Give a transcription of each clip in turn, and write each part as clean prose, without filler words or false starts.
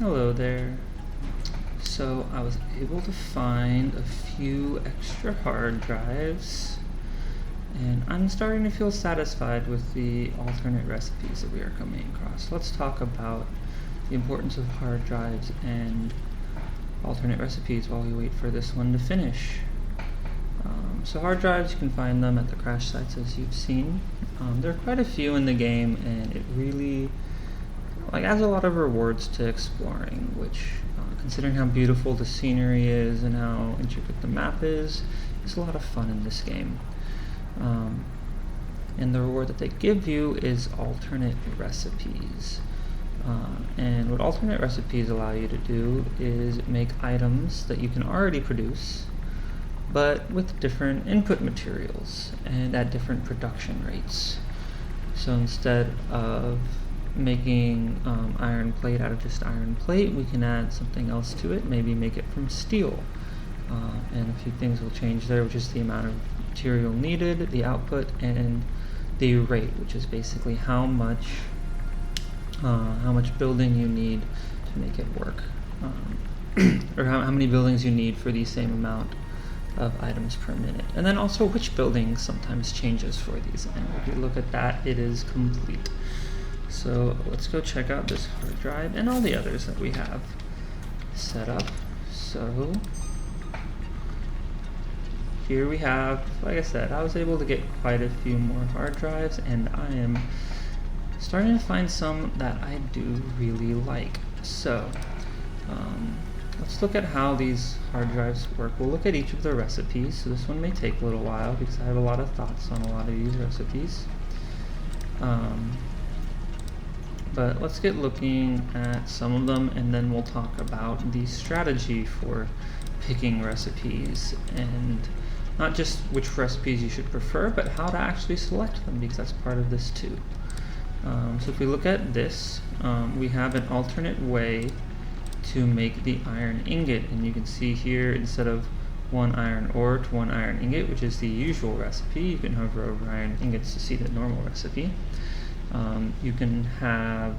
Hello there. So I was able to find a few extra hard drives, and I'm starting to feel satisfied with the alternate recipes that we are coming across. Let's talk about the importance of hard drives and alternate recipes while we wait for this one to finish. So hard drives, you can find them at the crash sites as you've seen. There are quite a few in the game, and it really adds a lot of rewards to exploring, which, considering how beautiful the scenery is and how intricate the map is a lot of fun in this game. And the reward that they give you is alternate recipes. And what alternate recipes allow you to do is make items that you can already produce, but with different input materials and at different production rates. So instead of making iron plate out of just iron plate, we can add something else to it, maybe make it from steel. And a few things will change there, which is the amount of material needed, the output, and the rate, which is basically how much building you need to make it work, or how many buildings you need for the same amount of items per minute. And then also which building sometimes changes for these, and if you look at that, it is complete. So let's go check out this hard drive and all the others that we have set up. So here we have, like I said, I was able to get quite a few more hard drives, and I am starting to find some that I do really like. So let's look at how these hard drives work. We'll look at each of the recipes. So this one may take a little while because I have a lot of thoughts on a lot of these recipes. But let's get looking at some of them, and then we'll talk about the strategy for picking recipes, and not just which recipes you should prefer, but how to actually select them, because that's part of this too. So if we look at this, we have an alternate way to make the iron ingot, and you can see here, instead of 1 iron ore to 1 iron ingot, which is the usual recipe, you can hover over iron ingots to see the normal recipe. You can have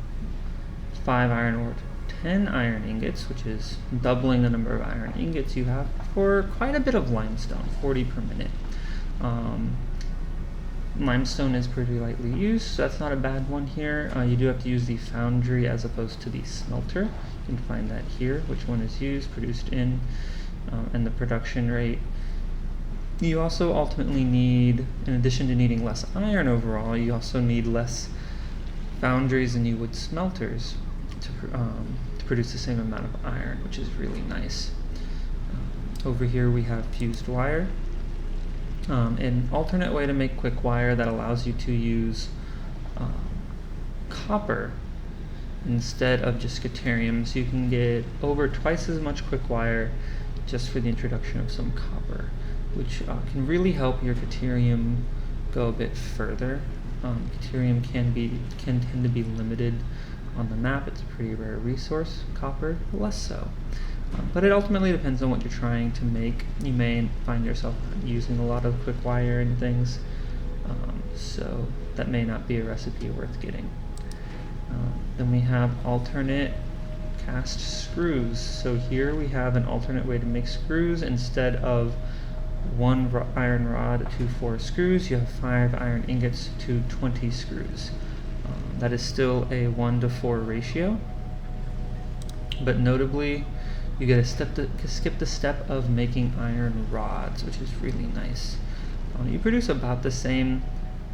5 iron ore to 10 iron ingots, which is doubling the number of iron ingots you have for quite a bit of limestone, 40 per minute. Limestone is pretty lightly used, so that's not a bad one here. You do have to use the foundry as opposed to the smelter. You can find that here, which one is used, produced in, and the production rate. You also ultimately need, in addition to needing less iron overall, you also need less foundries than you would smelters to produce the same amount of iron, which is really nice. Over here we have fused wire, an alternate way to make quick wire that allows you to use copper instead of just scaterium, so you can get over twice as much quick wire just for the introduction of some copper, which can really help your Caterium go a bit further. Caterium can tend to be limited on the map. It's a pretty rare resource. Copper, less so. But it ultimately depends on what you're trying to make. You may find yourself using a lot of quick wire and things, so that may not be a recipe worth getting. Then we have alternate cast screws. So here we have an alternate way to make screws. Instead of 1 iron rod to 4 screws, you have 5 iron ingots to 20 screws. That is still a 1 to 4 ratio, but notably you get to skip the step of making iron rods, which is really nice. You produce about the same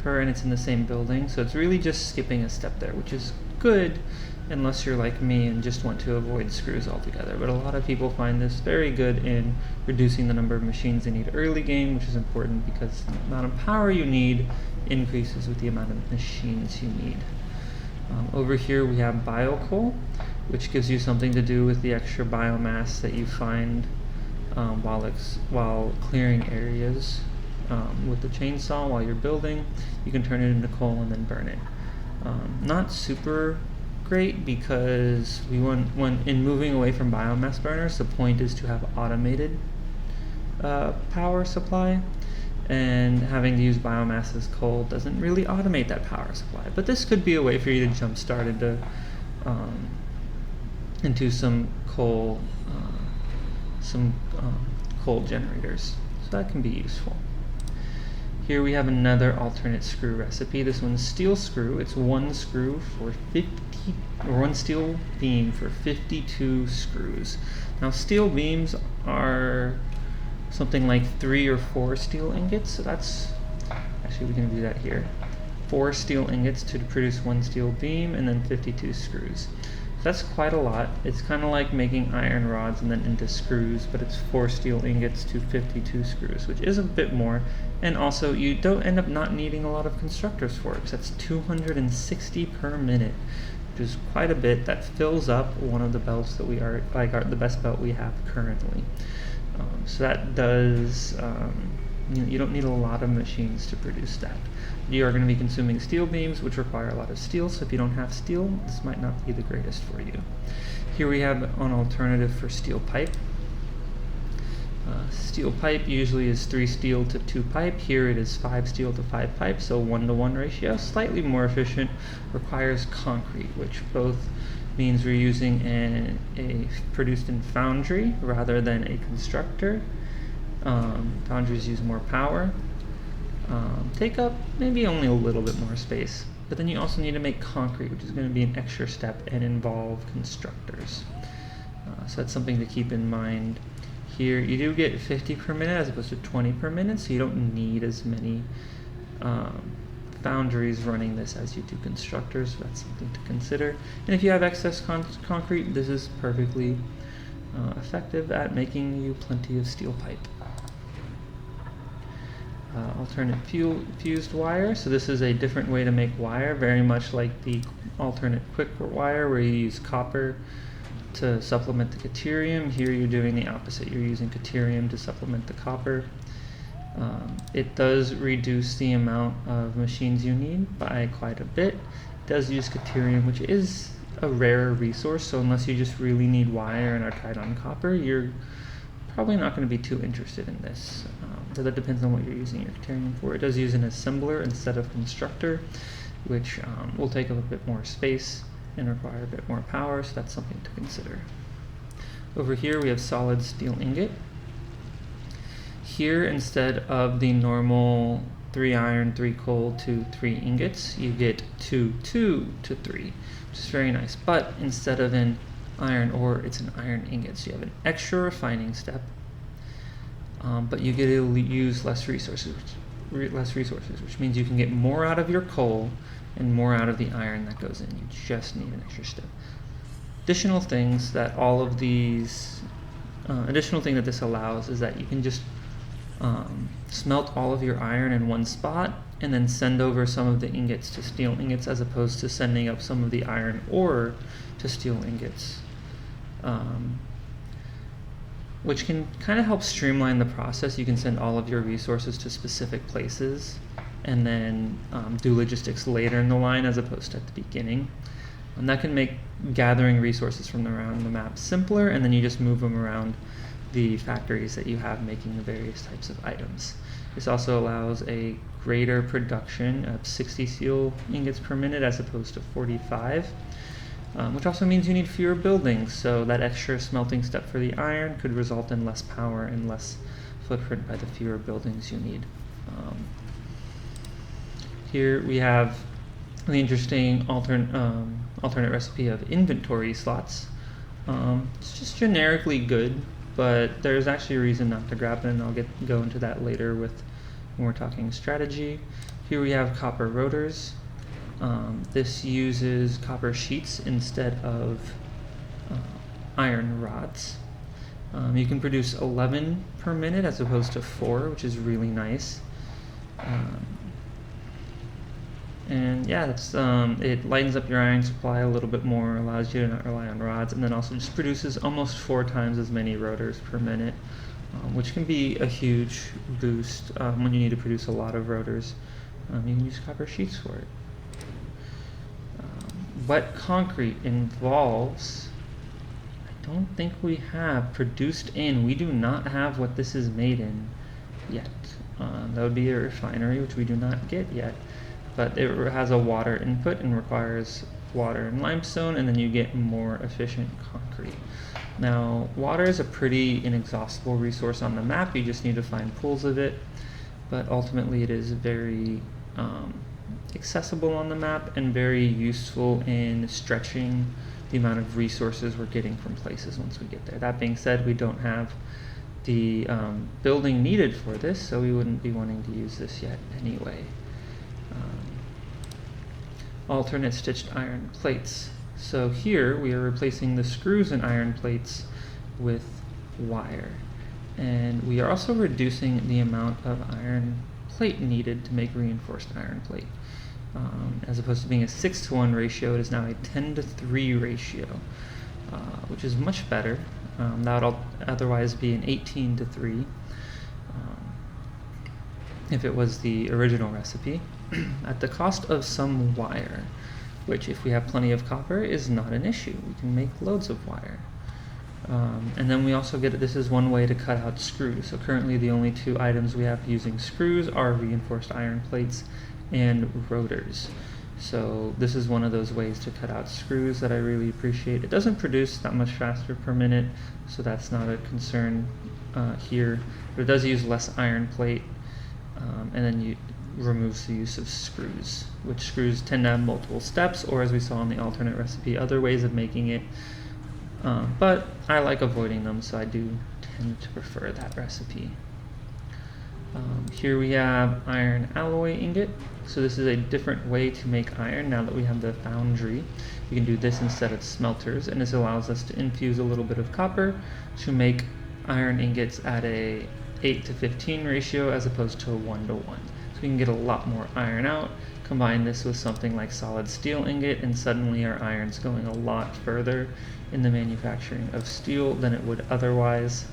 per, and it's in the same building, so it's really just skipping a step there, which is good unless you're like me and just want to avoid screws altogether. But a lot of people find this very good in reducing the number of machines they need early game, which is important because the amount of power you need increases with the amount of machines you need. Over here we have biocoal, which gives you something to do with the extra biomass that you find while clearing areas with the chainsaw while you're building. You can turn it into coal and then burn it. Not super great, because when in moving away from biomass burners, the point is to have automated power supply, and having to use biomass as coal doesn't really automate that power supply. But this could be a way for you to jumpstart into into some coal coal generators. So that can be useful. Here we have another alternate screw recipe. This one's steel screw. It's one screw for 50, or one steel beam for 52 screws. Now steel beams are something like 3 or 4 steel ingots. So that's, actually we can do that here. 4 steel ingots to produce one steel beam, and then 52 screws. So that's quite a lot. It's kind of like making iron rods and then into screws, but it's 4 steel ingots to 52 screws, which is a bit more. And also, you don't end up not needing a lot of constructors for it, because that's 260 per minute, which is quite a bit. That fills up one of the belts that we are, the best belt we have currently. So that does, you don't need a lot of machines to produce that. You are going to be consuming steel beams, which require a lot of steel, so if you don't have steel, this might not be the greatest for you. Here we have an alternative for steel pipe. Steel pipe usually is 3 steel to 2 pipe. Here it is 5 steel to 5 pipe, so 1-to-1 ratio. Slightly more efficient, requires concrete, which both means we're using a produced in foundry rather than a constructor. Foundries use more power. Take up maybe only a little bit more space, but then you also need to make concrete, which is going to be an extra step and involve constructors. So that's something to keep in mind. Here you do get 50 per minute as opposed to 20 per minute, so you don't need as many foundries running this as you do constructors, so that's something to consider. And if you have excess concrete, this is perfectly effective at making you plenty of steel pipe. Alternate fused wire. So this is a different way to make wire, very much like the alternate quick wire where you use copper to supplement the deuterium. Here you're doing the opposite. You're using deuterium to supplement the copper. It does reduce the amount of machines you need by quite a bit. It does use deuterium, which is a rare resource, so unless you just really need wire and are tied on copper, you're probably not going to be too interested in this. So that depends on what you're using your deuterium for. It does use an assembler instead of constructor, which will take up a bit more space and require a bit more power, so that's something to consider. Over here we have solid steel ingot. Here, instead of the normal 3 iron, 3 coal to 3 ingots, you get 2 to 3, which is very nice. But instead of an iron ore, it's an iron ingot, so you have an extra refining step, but you get to use less resources, which means you can get more out of your coal and more out of the iron that goes in. You just need an extra step. Additional things that all of these, additional thing that this allows is that you can just smelt all of your iron in one spot and then send over some of the ingots to steel ingots, as opposed to sending up some of the iron ore to steel ingots, which can kind of help streamline the process. You can send all of your resources to specific places and then do logistics later in the line as opposed to at the beginning. And that can make gathering resources from around the map simpler, and then you just move them around the factories that you have making the various types of items. This also allows a greater production of 60 steel ingots per minute as opposed to 45, which also means you need fewer buildings, so that extra smelting step for the iron could result in less power and less footprint by the fewer buildings you need. Here we have the interesting alternate recipe of inventory slots. It's just generically good, but there's actually a reason not to grab it, and I'll go into that later when we're talking strategy. Here we have copper rotors. This uses copper sheets instead of iron rods. You can produce 11 per minute as opposed to 4, which is really nice. And yeah, it lightens up your iron supply a little bit more, allows you to not rely on rods, and then also just produces almost 4 times as many rotors per minute, which can be a huge boost when you need to produce a lot of rotors. You can use copper sheets for it. Wet concrete involves, I don't think we have produced in. We do not have what this is made in yet. That would be a refinery, which we do not get yet. But it has a water input and requires water and limestone, and then you get more efficient concrete. Now, water is a pretty inexhaustible resource on the map. You just need to find pools of it, but ultimately it is very accessible on the map and very useful in stretching the amount of resources we're getting from places once we get there. That being said, we don't have the building needed for this, so we wouldn't be wanting to use this yet anyway. Alternate stitched iron plates. So here we are replacing the screws in iron plates with wire, and we are also reducing the amount of iron plate needed to make reinforced iron plate. As opposed to being a 6-to-1 ratio, it is now a 10-to-3 ratio, which is much better. That would otherwise be an 18-to-3 if it was the original recipe, at the cost of some wire, which, if we have plenty of copper, is not an issue. We can make loads of wire. And then we also get, this is one way to cut out screws. So currently the only 2 items we have using screws are reinforced iron plates and rotors. So this is one of those ways to cut out screws that I really appreciate. It doesn't produce that much faster per minute, so that's not a concern here, but it does use less iron plate, and then you removes the use of screws, which screws tend to have multiple steps, or as we saw in the alternate recipe, other ways of making it, but I like avoiding them, so I do tend to prefer that recipe. Here we have iron alloy ingot. So this is a different way to make iron now that we have the foundry. We can do this instead of smelters, and this allows us to infuse a little bit of copper to make iron ingots at a 8-to-15 ratio as opposed to a 1-to-1. So we can get a lot more iron out. Combine this with something like solid steel ingot, and suddenly our iron's going a lot further in the manufacturing of steel than it would otherwise.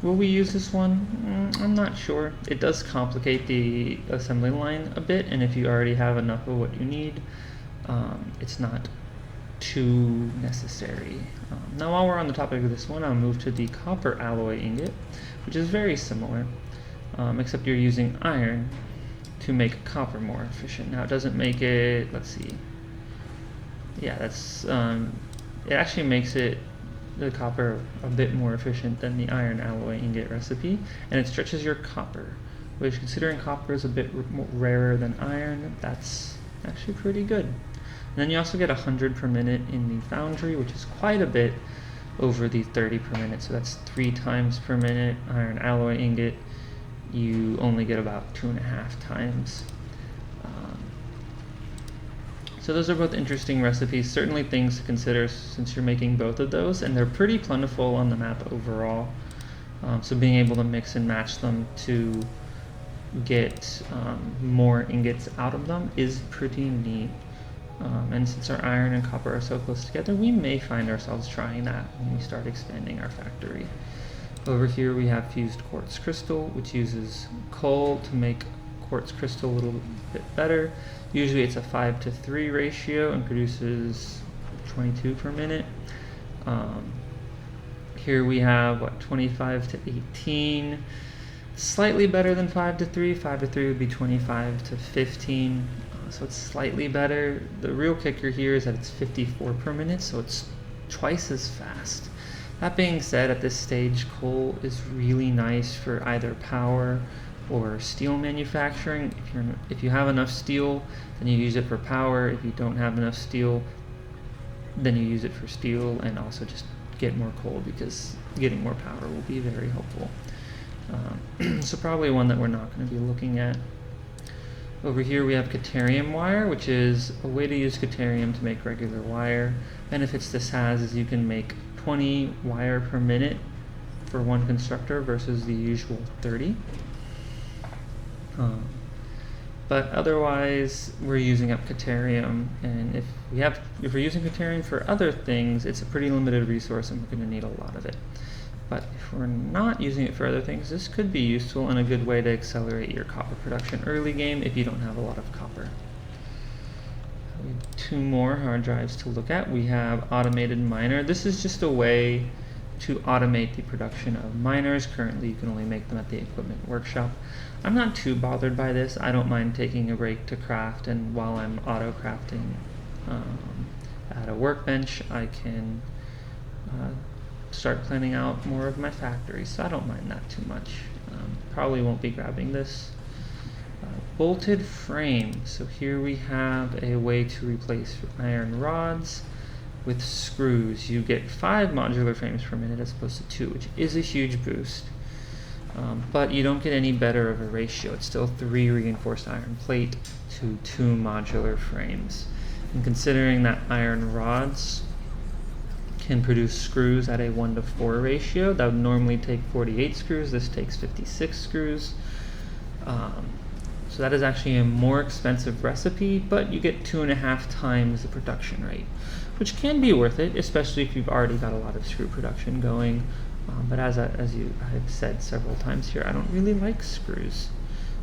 Will we use this one? I'm not sure. It does complicate the assembly line a bit, and if you already have enough of what you need, it's not too necessary. Now, while we're on the topic of this one, I'll move to the copper alloy ingot, which is very similar, except you're using iron to make copper more efficient. Now, it doesn't make it, let's see. Yeah, that's, it actually makes the copper a bit more efficient than the iron alloy ingot recipe, and it stretches your copper, which, considering copper is a bit rarer than iron, that's actually pretty good. And then you also get 100 per minute in the foundry, which is quite a bit over the 30 per minute, so that's 3 times per minute. Iron alloy ingot, you only get about 2.5 times. So those are both interesting recipes, certainly things to consider since you're making both of those, and they're pretty plentiful on the map overall. So being able to mix and match them to get more ingots out of them is pretty neat. And since our iron and copper are so close together, we may find ourselves trying that when we start expanding our factory. Over here we have fused quartz crystal, which uses coal to make quartz crystal a little bit better. Usually it's a 5-to-3 ratio and produces 22 per minute. Here we have, 25 to 18. Slightly better than 5-to-3. 5-to-3 would be 25 to 15. So it's slightly better. The real kicker here is that it's 54 per minute, so it's twice as fast. That being said, at this stage, coal is really nice for either power or steel manufacturing. If you have enough steel, then you use it for power. If you don't have enough steel, then you use it for steel, and also just get more coal, because getting more power will be very helpful. So probably one that we're not going to be looking at. Over here we have Caterium wire, which is a way to use Caterium to make regular wire. Benefits this has is you can make 20 wire per minute for one constructor versus the usual 30. But otherwise, we're using up Caterium, and if we're using Caterium for other things, it's a pretty limited resource, and we're going to need a lot of it. But if we're not using it for other things, this could be useful and a good way to accelerate your copper production early game if you don't have a lot of copper. We have 2 more hard drives to look at. We have automated miner. This is just a way to automate the production of miners. Currently, you can only make them at the equipment workshop. I'm not too bothered by this. I don't mind taking a break to craft, and while I'm auto crafting at a workbench, I can start planning out more of my factory, so I don't mind that too much. Probably won't be grabbing this. Bolted frame. So here we have a way to replace iron rods with screws. You get 5 modular frames per minute as opposed to 2, which is a huge boost. But you don't get any better of a ratio. It's still 3 reinforced iron plate to 2 modular frames. And considering that iron rods can produce screws at a 1:4 ratio, that would normally take 48 screws. This takes 56 screws. So that is actually a more expensive recipe, but you get 2.5 times the production rate, which can be worth it, especially if you've already got a lot of screw production going. But as I've said several times here, I don't really like screws.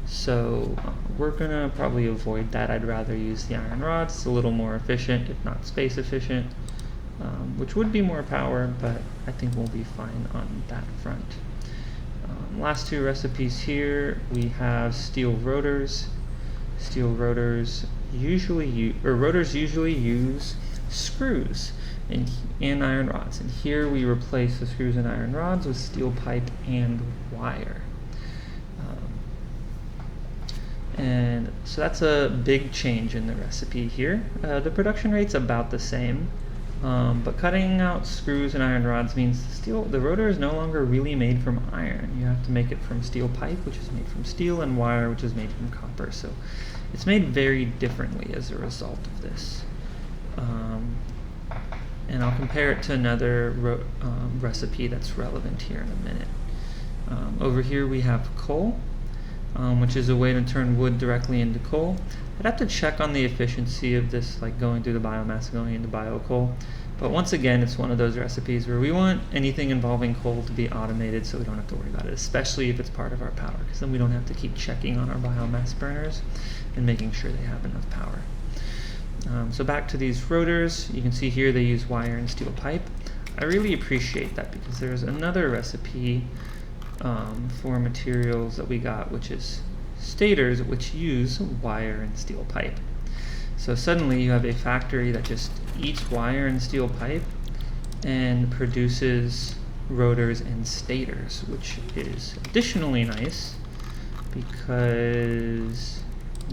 So we're gonna probably avoid that. I'd rather use the iron rods. It's a little more efficient, if not space efficient, which would be more power, but I think we'll be fine on that front. Last 2 recipes here, we have steel rotors. Steel rotors usually use screws and iron rods, and here we replace the screws and iron rods with steel pipe and wire. And so that's a big change in the recipe here. The production rate's about the same, but cutting out screws and iron rods means the rotor is no longer really made from iron. You have to make it from steel pipe, which is made from steel, and wire, which is made from copper. So it's made very differently as a result of this. And I'll compare it to another recipe that's relevant here in a minute. Over here we have coal, which is a way to turn wood directly into coal. I'd have to check on the efficiency of this, like going through the biomass, going into biocoal. But once again, it's one of those recipes where we want anything involving coal to be automated so we don't have to worry about it, especially if it's part of our power, because then we don't have to keep checking on our biomass burners and making sure they have enough power. So back to these rotors, you can see here they use wire and steel pipe. I really appreciate that because there's another recipe for materials that we got, which is stators, which use wire and steel pipe. So suddenly you have a factory that just eats wire and steel pipe and produces rotors and stators, which is additionally nice because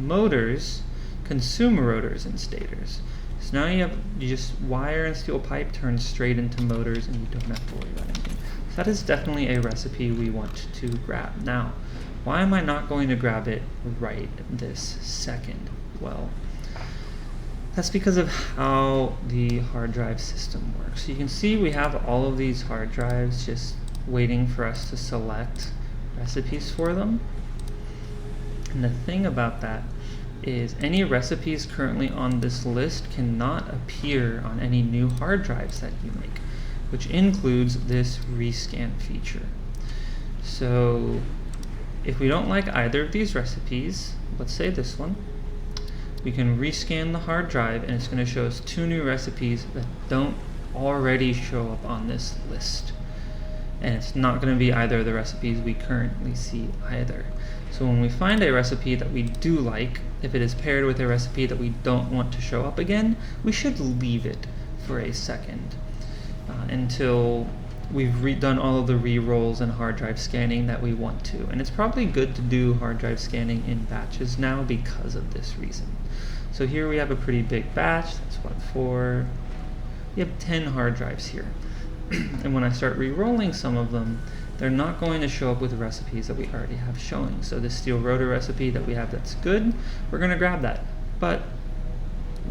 motors consume rotors and stators. So now you just wire and steel pipe turns straight into motors and you don't have to worry about anything. So that is definitely a recipe we want to grab. Now, why am I not going to grab it right this second? Well, that's because of how the hard drive system works. You can see we have all of these hard drives just waiting for us to select recipes for them. And the thing about that is any recipes currently on this list cannot appear on any new hard drives that you make, which includes this rescan feature. So if we don't like either of these recipes, let's say this one, we can rescan the hard drive and it's going to show us 2 new recipes that don't already show up on this list. And it's not going to be either of the recipes we currently see either. So when we find a recipe that we do like, if it is paired with a recipe that we don't want to show up again, we should leave it for a second until we've done all of the re-rolls and hard drive scanning that we want to. And it's probably good to do hard drive scanning in batches now because of this reason. So here we have a pretty big batch. That's what, 4? We have 10 hard drives here. And when I start re-rolling some of them, they're not going to show up with recipes that we already have showing. So this steel rotor recipe that we have that's good, we're going to grab that. But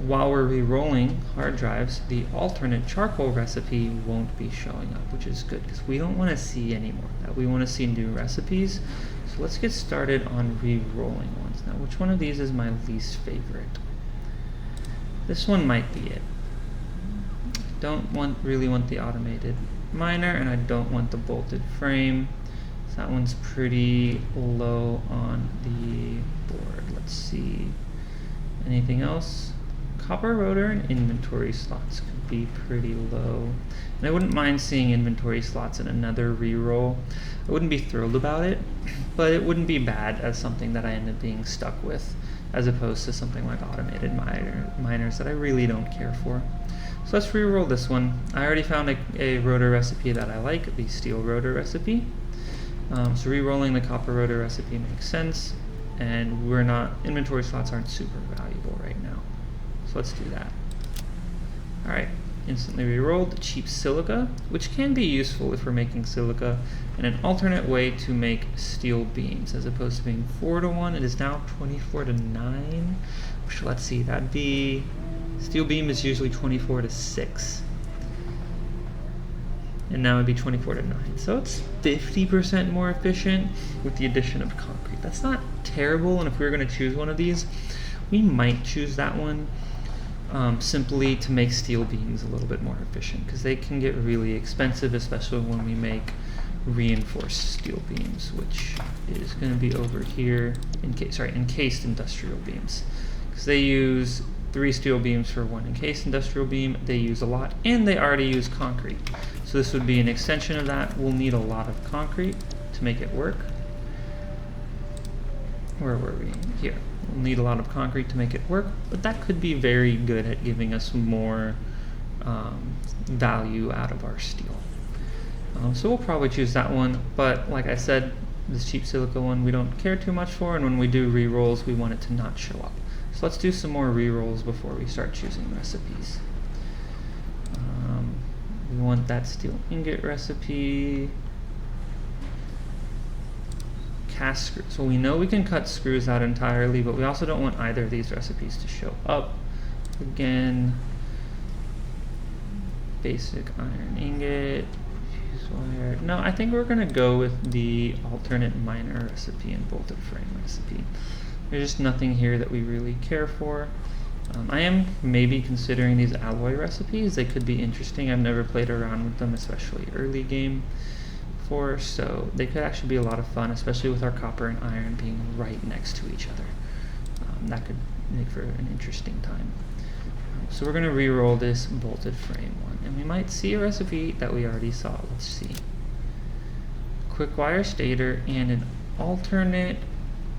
while we're re-rolling hard drives, the alternate charcoal recipe won't be showing up, which is good because we don't want to see any more of that. We want to see new recipes. So let's get started on re-rolling ones. Now, which one of these is my least favorite? This one might be it. I don't really want the automated miner, and I don't want the bolted frame. So that one's pretty low on the board. Let's see. Anything else? Copper rotor and inventory slots could be pretty low. And I wouldn't mind seeing inventory slots in another reroll. I wouldn't be thrilled about it, but it wouldn't be bad as something that I end up being stuck with, as opposed to something like automated miners that I really don't care for. So let's reroll this one. I already found a rotor recipe that I like, the steel rotor recipe. So rerolling the copper rotor recipe makes sense, and inventory slots aren't super valuable right now. So let's do that. Alright, instantly rerolled cheap silica, which can be useful if we're making silica, and an alternate way to make steel beams. As opposed to being 4-to-1, it is now 24-to-9. Which, let's see, that'd be... Steel beam is usually 24-to-6. And now it'd be 24-to-9. So it's 50% more efficient with the addition of concrete. That's not terrible, and if we were going to choose one of these, we might choose that one. Simply to make steel beams a little bit more efficient, because they can get really expensive, especially when we make reinforced steel beams, which is going to be over here, encased industrial beams, because they use 3 steel beams for 1 encased industrial beam. They use a lot, and they already use concrete. So this would be an extension of that. We'll need a lot of concrete to make it work. Where were we? Here. We'll need a lot of concrete to make it work, but that could be very good at giving us more value out of our steel. So we'll probably choose that one, but like I said, this cheap silica one we don't care too much for, and when we do rerolls we want it to not show up. So let's do some more rerolls before we start choosing recipes. We want that steel ingot recipe. Cast screws. So we know we can cut screws out entirely, but we also don't want either of these recipes to show up. Again, basic iron ingot, fuse wire. No, I think we're gonna go with the alternate miner recipe and bolted frame recipe. There's just nothing here that we really care for. I am maybe considering these alloy recipes. They could be interesting. I've never played around with them, especially early game. So they could actually be a lot of fun, especially with our copper and iron being right next to each other. That could make for an interesting time. So we're going to re-roll this bolted frame one, and we might see a recipe that we already saw. Let's see. Quick wire stator and an alternate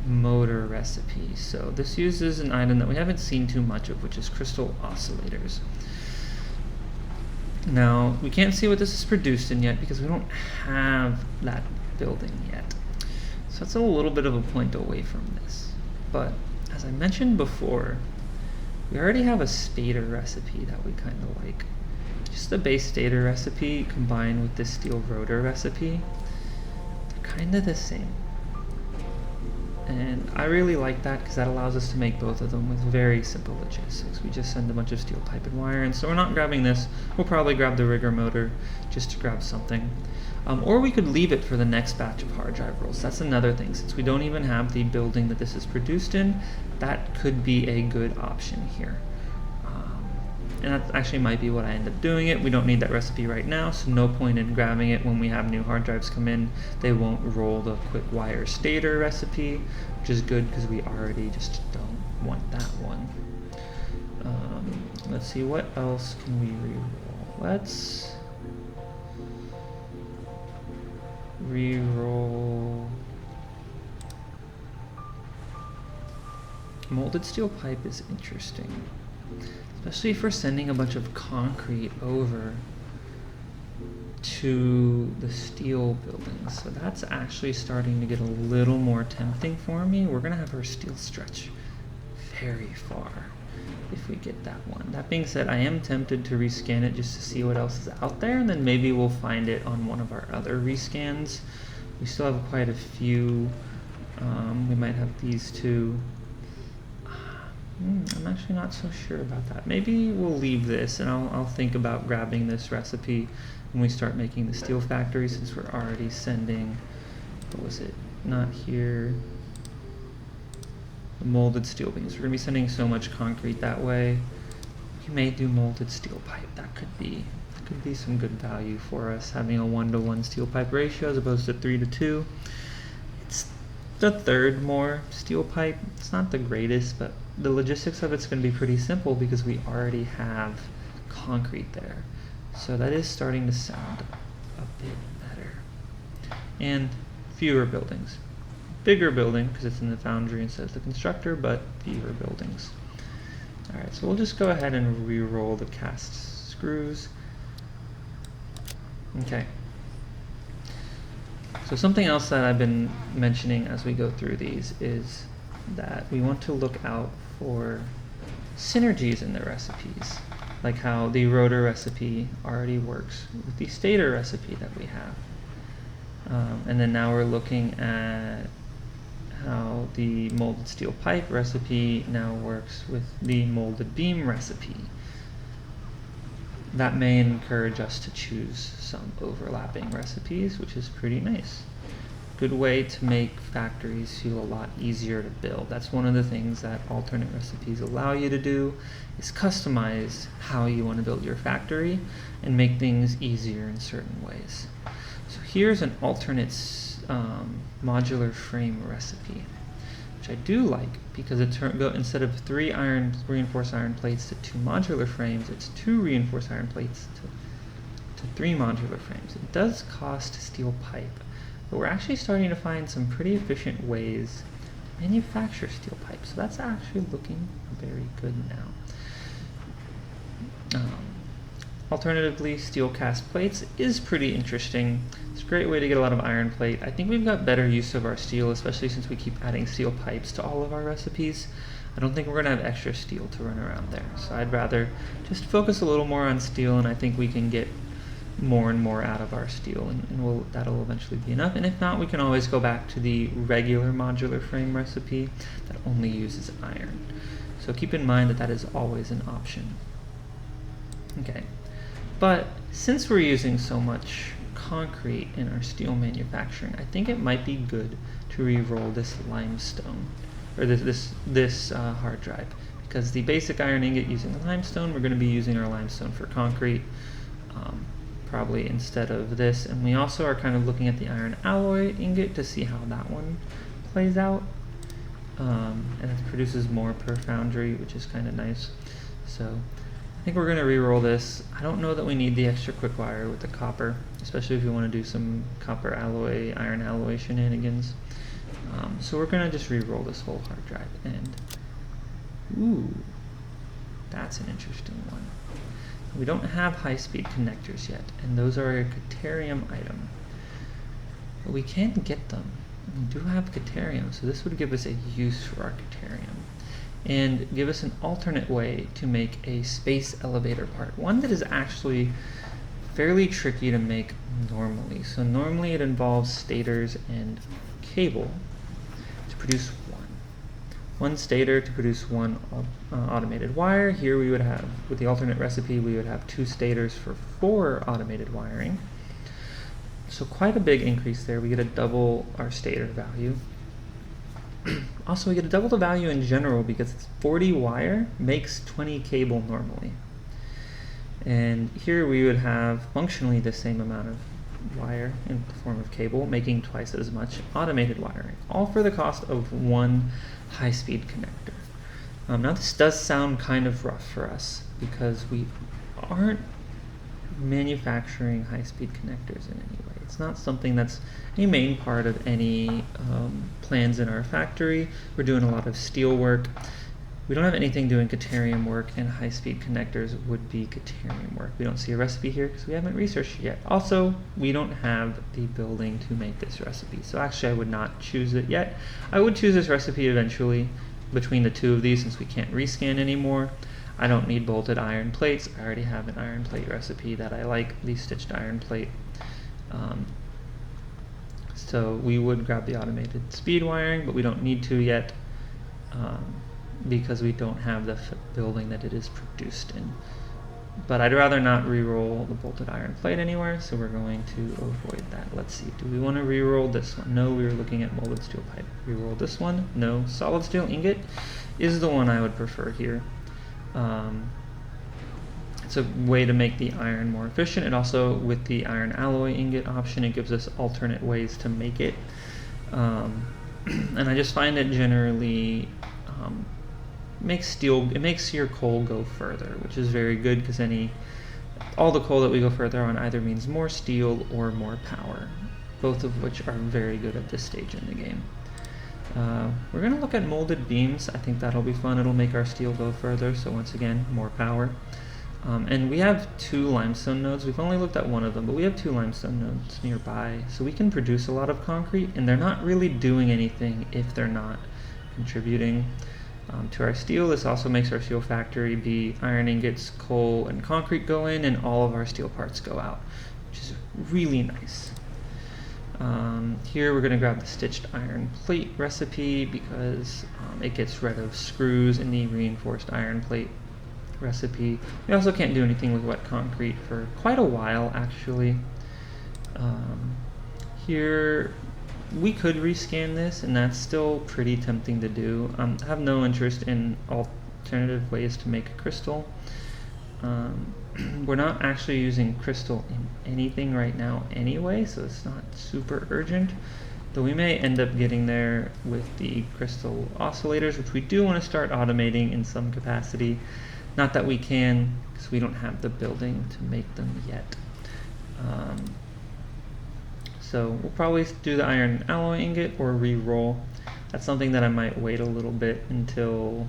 motor recipe. So this uses an item that we haven't seen too much of, which is crystal oscillators. Now, we can't see what this is produced in yet because we don't have that building yet. So that's a little bit of a point away from this. But as I mentioned before, we already have a stator recipe that we kind of like. Just the base stator recipe combined with the steel rotor recipe, they're kind of the same. And I really like that because that allows us to make both of them with very simple logistics. We just send a bunch of steel pipe and wire, and so we're not grabbing this. We'll probably grab the rigger motor just to grab something. Or we could leave it for the next batch of hard drive rolls. That's another thing. Since we don't even have the building that this is produced in, that could be a good option here. And that actually might be what I end up doing it. We don't need that recipe right now, so no point in grabbing it when we have new hard drives come in. They won't roll the quick wire stator recipe, which is good because we already just don't want that one. Let's see, what else can we re-roll? Let's re-roll molded steel pipe is interesting. Especially if we're sending a bunch of concrete over to the steel buildings. So that's actually starting to get a little more tempting for me. We're gonna have our steel stretch very far if we get that one. That being said, I am tempted to rescan it just to see what else is out there, and then maybe we'll find it on one of our other rescans. We still have quite a few. We might have these two. I'm actually not so sure about that. Maybe we'll leave this, and I'll think about grabbing this recipe when we start making the steel factory, since we're already sending, what was it, not here, the molded steel beams. We're going to be sending so much concrete that way. We may do molded steel pipe. That could be some good value for us, having a 1-to-1 steel pipe ratio as opposed to 3-to-2. It's a third more steel pipe. It's not the greatest, but the logistics of it's going to be pretty simple because we already have concrete there. So that is starting to sound a bit better. And fewer buildings. Bigger building because it's in the foundry instead of the constructor, but fewer buildings. Alright, so we'll just go ahead and re-roll the cast screws. Okay. So something else that I've been mentioning as we go through these is that we want to look out for synergies in the recipes, like how the rotor recipe already works with the stator recipe that we have. And then now we're looking at how the molded steel pipe recipe now works with the molded beam recipe. That may encourage us to choose some overlapping recipes, which is pretty nice. Good way to make factories feel a lot easier to build. That's one of the things that alternate recipes allow you to do, is customize how you want to build your factory and make things easier in certain ways. So here's an alternate modular frame recipe, which I do like because instead of 3 reinforced iron plates to 2 modular frames, it's 2 reinforced iron plates to 3 modular frames. It does cost steel pipe, but we're actually starting to find some pretty efficient ways to manufacture steel pipe. So that's actually looking very good now. Alternatively, steel cast plates is pretty interesting. It's a great way to get a lot of iron plate. I think we've got better use of our steel, especially since we keep adding steel pipes to all of our recipes. I don't think we're going to have extra steel to run around there. So I'd rather just focus a little more on steel, and I think we can get more and more out of our steel, and that'll eventually be enough. And if not, we can always go back to the regular modular frame recipe that only uses iron. So keep in mind that that is always an option. Okay. But since we're using so much concrete in our steel manufacturing, I think it might be good to re-roll this limestone, or this hard drive, because the basic iron ingot using the limestone, we're going to be using our limestone for concrete, probably instead of this. And we also are kind of looking at the iron alloy ingot to see how that one plays out, and it produces more per foundry, which is kind of nice. So I think we're going to re-roll this. I don't know that we need the extra quick wire with the copper, especially if you want to do some copper alloy, iron alloy shenanigans. So we're going to just re-roll this whole hard drive. And ooh, that's an interesting one. We don't have high-speed connectors yet, and those are a Caterium item. But we can get them. We do have Caterium, so this would give us a use for our Caterium, and give us an alternate way to make a space elevator part, one that is actually fairly tricky to make normally. So normally it involves stators and cable to produce one stator to produce one automated wire. Here we would have, with the alternate recipe, we would have 2 stators for 4 automated wiring. So quite a big increase there. We get to double our stator value. Also, we get to double the value in general because it's 40 wire makes 20 cable normally. And here we would have functionally the same amount of wire in the form of cable, making twice as much automated wiring, all for the cost of 1 high-speed connector. Now this does sound kind of rough for us because we aren't manufacturing high-speed connectors in any way. It's not something that's a main part of any plans in our factory. We're doing a lot of steel work. We don't have anything doing Caterium work, and high-speed connectors would be Caterium work. We don't see a recipe here because we haven't researched it yet. Also, we don't have the building to make this recipe, so actually I would not choose it yet. I would choose this recipe eventually between the 2 of these since we can't rescan anymore. I don't need bolted iron plates. I already have an iron plate recipe that I like, the stitched iron plate. So we would grab the automated speed wiring, but we don't need to yet because we don't have the building that it is produced in. But I'd rather not re-roll the bolted iron plate anywhere, so we're going to avoid that. Let's see, do we want to re-roll this one? No, we were looking at molded steel pipe. Re-roll this one? No. Solid steel ingot is the one I would prefer here. It's a way to make the iron more efficient. And also with the iron alloy ingot option, it gives us alternate ways to make it. and I just find it generally makes your coal go further, which is very good because all the coal that we go further on either means more steel or more power, both of which are very good at this stage in the game. We're going to look at molded beams. I think that'll be fun. It'll make our steel go further, so once again, more power. And we have 2 limestone nodes. We've only looked at one of them, but we have 2 limestone nodes nearby, so we can produce a lot of concrete, and they're not really doing anything if they're not contributing to our steel. This also makes our steel factory be iron ingots, coal, and concrete go in, and all of our steel parts go out, which is really nice. Here we're going to grab the stitched iron plate recipe because it gets rid of screws in the reinforced iron plate recipe. We also can't do anything with wet concrete for quite a while, actually. Here we could rescan this, and that's still pretty tempting to do. I have no interest in alternative ways to make a crystal. We're not actually using crystal in anything right now anyway, so it's not super urgent. Though we may end up getting there with the crystal oscillators, which we do want to start automating in some capacity. Not that we can, because we don't have the building to make them yet. So we'll probably do the iron alloy ingot or re-roll. That's something that I might wait a little bit until...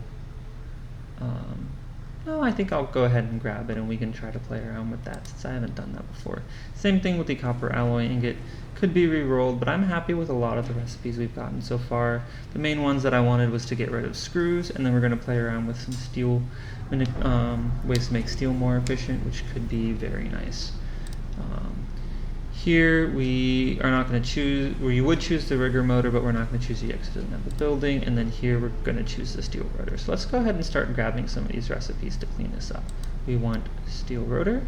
no, I think I'll go ahead and grab it and we can try to play around with that since I haven't done that before. Same thing with the copper alloy ingot. Could be re-rolled, but I'm happy with a lot of the recipes we've gotten so far. The main ones that I wanted was to get rid of screws, and then we're going to play around with some steel ways to make steel more efficient, which could be very nice. Here we are not going to choose, or you would choose the rigger motor, but we're not going to choose the X because it doesn't have the building, and then here we're going to choose the steel rotor. So let's go ahead and start grabbing some of these recipes to clean this up. We want steel rotor.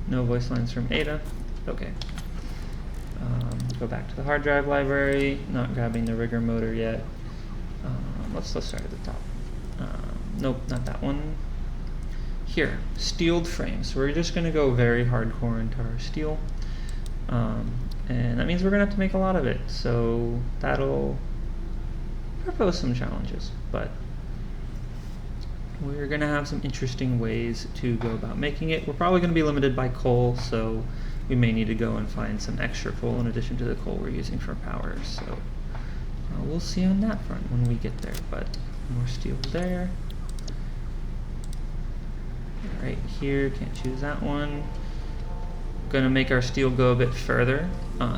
No voice lines from Ada. Okay. Go back to the hard drive library, not grabbing the rigger motor yet. Let's start at the top. Nope, not that one. Here, steeled frames. So we're just going to go very hardcore into our steel. And that means we're going to have to make a lot of it. So that'll propose some challenges. But we're going to have some interesting ways to go about making it. We're probably going to be limited by coal, so we may need to go and find some extra coal in addition to the coal we're using for power. So we'll see on that front when we get there. But more steel there. Right here, can't choose that one. Gonna make our steel go a bit further.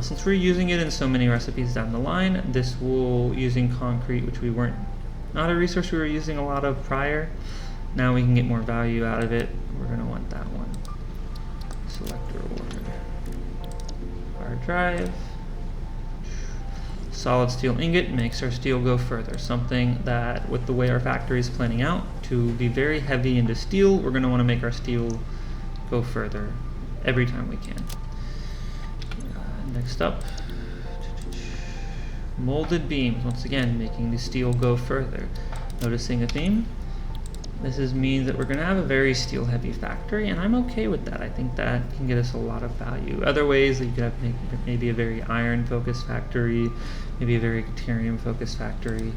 Since we're using it in so many recipes down the line, this will, using concrete, which not a resource we were using a lot of prior. Now we can get more value out of it. We're gonna want that one. Select reward. Hard drive. Solid steel ingot makes our steel go further. Something that, with the way our factory is planning out to be very heavy into steel, we're going to want to make our steel go further every time we can. Next up, molded beams. Once again, making the steel go further. Noticing a theme? This means that we're going to have a very steel heavy factory, and I'm okay with that. I think that can get us a lot of value. Other ways that you could have maybe a very iron focused factory, maybe a very deuterium focused factory.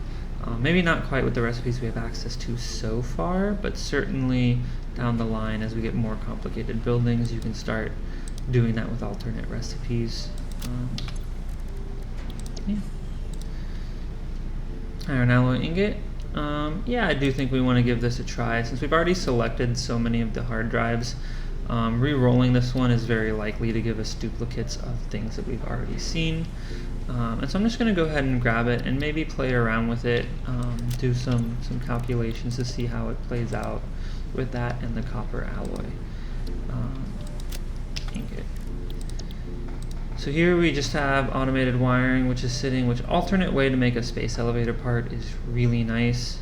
Maybe not quite with the recipes we have access to so far, but certainly down the line as we get more complicated buildings, you can start doing that with alternate recipes. Yeah. Iron alloy ingot. Yeah, I do think we want to give this a try. Since we've already selected so many of the hard drives, re-rolling this one is very likely to give us duplicates of things that we've already seen. And so I'm just going to go ahead and grab it and maybe play around with it, do some calculations to see how it plays out with that and the copper alloy ingot. So here we just have automated wiring, which alternate way to make a space elevator part is really nice.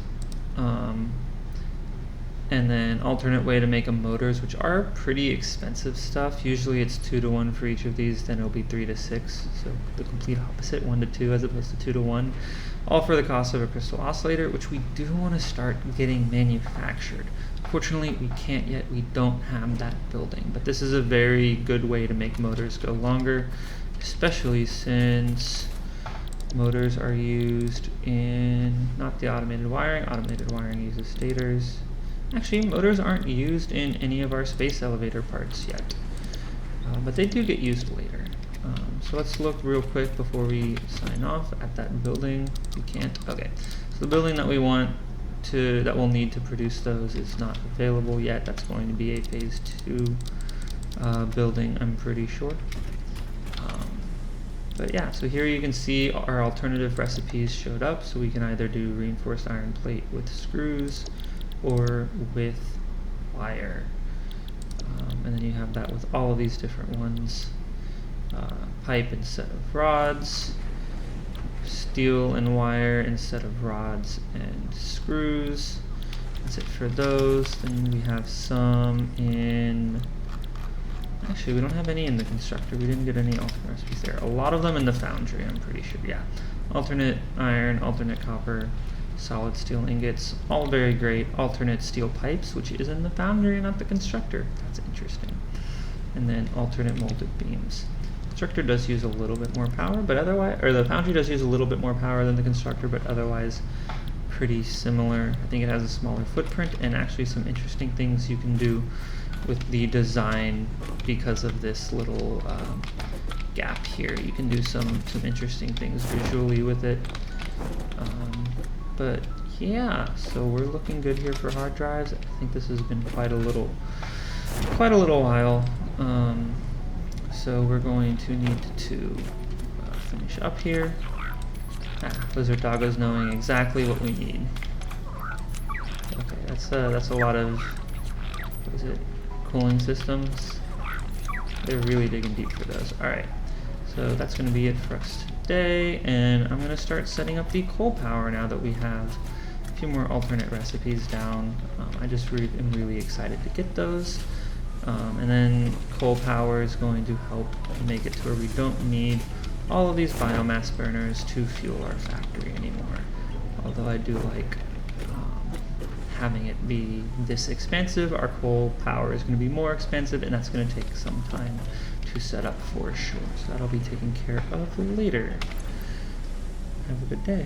And then alternate way to make them motors, which are pretty expensive stuff. Usually it's 2-to-1 for each of these, then it'll be 3-to-6. So the complete opposite, 1-to-2 as opposed to 2-to-1. All for the cost of a crystal oscillator, which we do want to start getting manufactured. Fortunately, we can't yet. We don't have that building. But this is a very good way to make motors go longer especially since motors are used in not the automated wiring. Automated wiring uses stators. Actually, motors aren't used in any of our space elevator parts yet, but they do get used later. So let's look real quick before we sign off at that building. We can't. Okay, so the building that we want to, that we'll need to produce those, is not available yet. That's going to be a phase 2 building, I'm pretty sure. But yeah, so here you can see our alternative recipes showed up. So we can either do reinforced iron plate with screws or with wire. And then you have that with all of these different ones. Pipe instead of rods, steel and wire instead of rods and screws. That's it for those. Then we have some in, actually we don't have any in the constructor. We didn't get any alternate recipes there. A lot of them in the foundry, I'm pretty sure. Yeah, alternate iron, alternate copper, solid steel ingots, all very great. Alternate steel pipes, which is in the foundry and not the constructor. That's interesting. And then alternate molded beams. Constructor does use a little bit more power, but otherwise, or the foundry does use a little bit more power than the constructor, but otherwise pretty similar. I think it has a smaller footprint and actually some interesting things you can do with the design because of this little gap here. You can do some interesting things visually with it. But yeah, so we're looking good here for hard drives. I think this has been quite a little while. So we're going to need to finish up here. Lizard Doggo's knowing exactly what we need. Okay, that's a lot of, what is it, cooling systems. They're really digging deep for those. Alright, so that's going to be it for us today, and I'm going to start setting up the coal power now that we have a few more alternate recipes down. I just am really excited to get those. And then coal power is going to help make it to where we don't need all of these biomass burners to fuel our factory anymore. Although I do like having it be this expensive. Our coal power is going to be more expensive, and that's going to take some time to set up for sure. So that'll be taken care of later. Have a good day.